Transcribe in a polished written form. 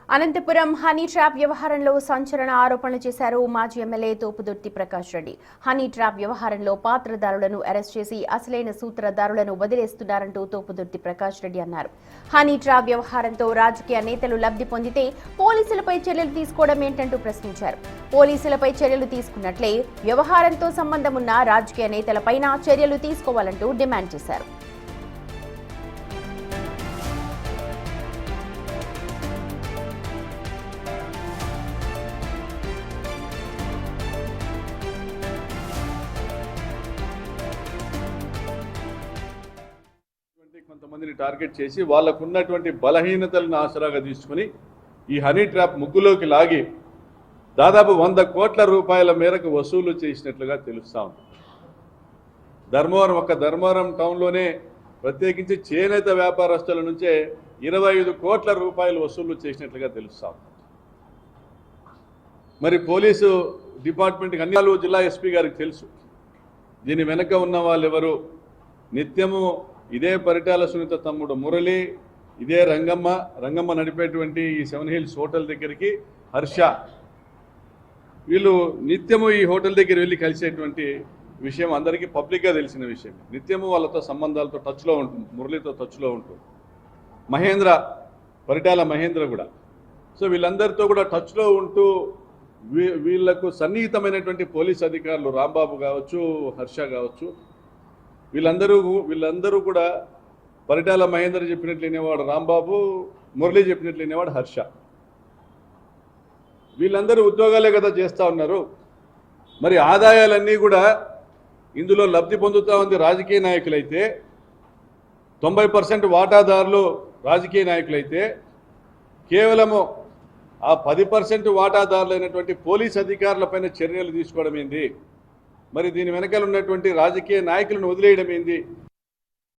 Anantapuram honey trap వ్యవహారంలో సంచలన ఆరోపణలు చేశారు మాజీ MLA Thopudurthi Prakash Reddy. Honey trap వ్యవహారంలో పాత్రదారులను అరెస్ట్ చేసి అసలైన సూత్రధారులను వదిలేస్తున్నారంటూ తోపుదుర్తి ప్రకాష్ రెడ్డి అన్నారు. హనీ ట్రాప్ వ్యవహారంతో రాజకీయ నేతలు లబ్ధి పొందితే పోలీసులపై చర్యలు తీసుకోవడం ఏంటంటూ ప్రశ్నించారు. పోలీసులపై చర్యలు తీసుకున్నట్లే వ్యవహారంతో సంబంధమున్న రాజకీయ నేతలపైన చర్యలు తీసుకోవాలంటూ డిమాండ్ చేశారు. కొంతమందిని టార్గెట్ చేసి వాళ్ళకున్నటువంటి బలహీనతలను ఆసరాగా తీసుకుని ఈ హనీ ట్రాప్ ముగ్గులోకి లాగి దాదాపు 100 కోట్ల రూపాయల మేరకు వసూలు చేసినట్లుగా తెలుస్తా ఉంది. ధర్మవరం టౌన్లోనే ప్రత్యేకించి చేనేత వ్యాపారస్తుల నుంచే 25 కోట్ల రూపాయలు వసూలు చేసినట్లుగా తెలుస్తా ఉంది. మరి పోలీసు డిపార్ట్మెంట్కి అన్ని జిల్లా ఎస్పీ గారికి తెలుసు దీని వెనక ఉన్న వాళ్ళు ఎవరు. నిత్యము ఇదే పరిటాల సునీత తమ్ముడు మురళి, ఇదే రంగమ్మ నడిపేటువంటి ఈ 7 హిల్స్ హోటల్ దగ్గరికి హర్ష, వీళ్ళు నిత్యము ఈ హోటల్ దగ్గర వెళ్ళి కలిసేటువంటి విషయం అందరికీ పబ్లిక్గా తెలిసిన విషయం. నిత్యము వాళ్ళతో సంబంధాలతో టచ్లో ఉంటుంది, మురళితో టచ్లో ఉంటుంది. పరిటాల మహేంద్ర కూడా. సో వీళ్ళందరితో కూడా టచ్లో ఉంటూ వీళ్లకు సన్నిహితమైనటువంటి పోలీస్ అధికారులు రాంబాబు కావచ్చు, హర్ష కావచ్చు, వీళ్ళందరూ కూడా పరిటాల మహేంద్ర చెప్పినట్లు వినేవాడు రాంబాబు, మురళి చెప్పినట్లు వినేవాడు హర్ష. వీళ్ళందరూ ఉద్యోగాలే కదా చేస్తూ ఉన్నారు. మరి ఆదాయాలన్నీ కూడా ఇందులో లబ్ధి పొందుతూ ఉంది రాజకీయ నాయకులైతే, 90% వాటాదారులు రాజకీయ నాయకులైతే, కేవలము ఆ 10% వాటాదారులైనటువంటి పోలీస్ అధికారులపైన చర్యలు తీసుకోవడం ఏంది? మరి దీని వెనకాల ఉన్నటువంటి రాజకీయ నాయకులను వదిలేయడం ఏంది?